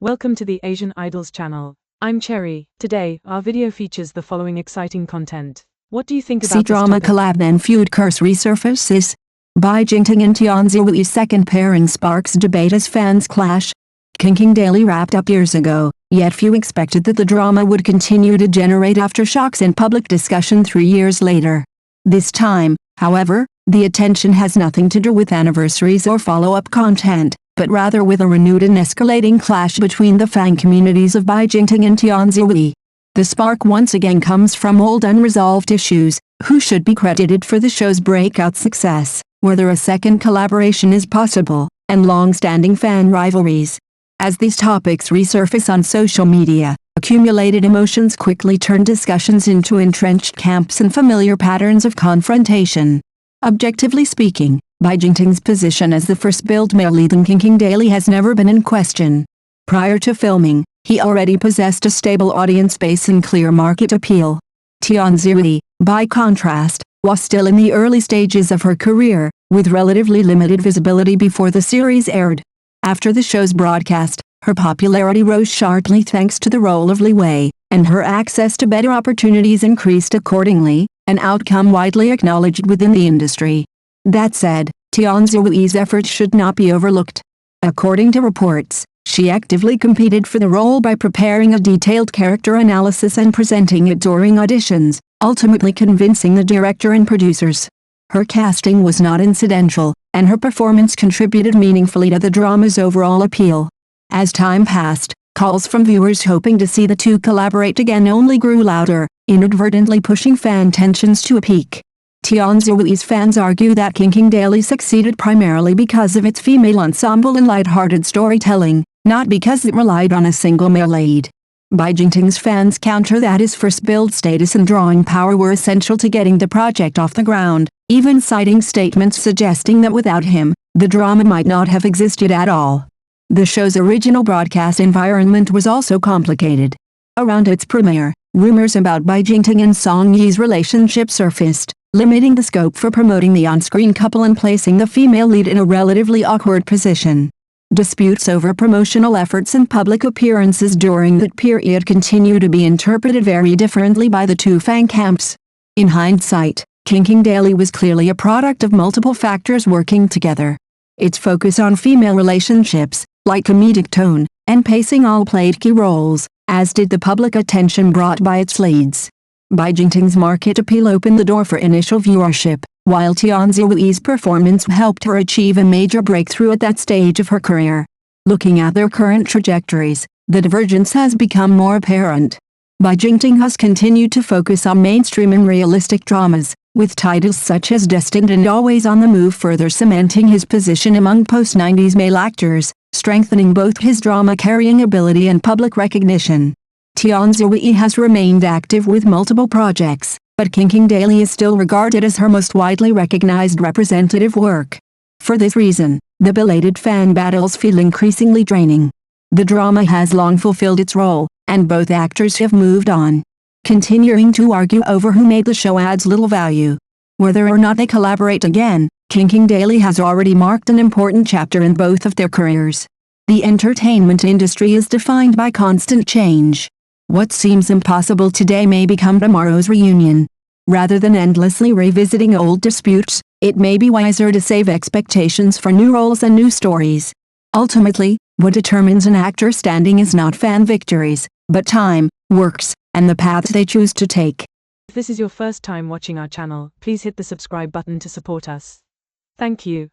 Welcome to the Asian Idols channel. I'm Cherry. Today, our video features the following exciting content. What do you think about this drama topic? collab-then-feud curse resurfaces? By Jingting and Tian, Xiwei's second pairing sparks debate as fans clash. Qingqing Daily wrapped up years ago, yet few expected that the drama would continue to generate aftershocks in public discussion 3 years later. This time, however, the attention has nothing to do with anniversaries or follow-up content, but rather with a renewed and escalating clash between the fan communities of Bai Jingting and Tian Xiwei. The spark once again comes from old unresolved issues: who should be credited for the show's breakout success, whether a second collaboration is possible, and long-standing fan rivalries. As these topics resurface on social media, accumulated emotions quickly turn discussions into entrenched camps and familiar patterns of confrontation. Objectively speaking, Bai Jingting's position as the first build male lead in Qingqing Daily has never been in question. Prior to filming, he already possessed a stable audience base and clear market appeal. Tian Xiwei, by contrast, was still in the early stages of her career, with relatively limited visibility before the series aired. After the show's broadcast, her popularity rose sharply thanks to the role of Xiwei, and her access to better opportunities increased accordingly, an outcome widely acknowledged within the industry. That said, Tian Xiwei's efforts should not be overlooked. According to reports, she actively competed for the role by preparing a detailed character analysis and presenting it during auditions, ultimately convincing the director and producers. Her casting was not incidental, and her performance contributed meaningfully to the drama's overall appeal. As time passed, calls from viewers hoping to see the two collaborate again only grew louder, inadvertently pushing fan tensions to a peak. Tian Xiwei's fans argue that Qingqing Daily succeeded primarily because of its female ensemble and light-hearted storytelling, not because it relied on a single male lead. Bai Jingting's fans counter that his first build status and drawing power were essential to getting the project off the ground, even citing statements suggesting that without him, the drama might not have existed at all. The show's original broadcast environment was also complicated. Around its premiere, rumors about Bai Jingting and Song Yi's relationship surfaced, limiting the scope for promoting the on-screen couple and placing the female lead in a relatively awkward position. Disputes over promotional efforts and public appearances during that period continue to be interpreted very differently by the two fan camps. In hindsight, Qingqing Daily was clearly a product of multiple factors working together. Its focus on female relationships, light comedic tone, and pacing all played key roles, as did the public attention brought by its leads. Bai Jingting's market appeal opened the door for initial viewership, while Tian Xiwei's performance helped her achieve a major breakthrough at that stage of her career. Looking at their current trajectories, the divergence has become more apparent. Bai Jingting has continued to focus on mainstream and realistic dramas, with titles such as Destined and Always on the Move further cementing his position among post-90s male actors, strengthening both his drama-carrying ability and public recognition. Tian Xiwei has remained active with multiple projects, but Qingqing Daily is still regarded as her most widely recognized representative work. For this reason, the belated fan battles feel increasingly draining. The drama has long fulfilled its role, and both actors have moved on. Continuing to argue over who made the show adds little value. Whether or not they collaborate again, Qingqing Daily has already marked an important chapter in both of their careers. The entertainment industry is defined by constant change. What seems impossible today may become tomorrow's reunion. Rather than endlessly revisiting old disputes, it may be wiser to save expectations for new roles and new stories. Ultimately, what determines an actor's standing is not fan victories, but time, works, and the paths they choose to take. If this is your first time watching our channel, please hit the subscribe button to support us. Thank you.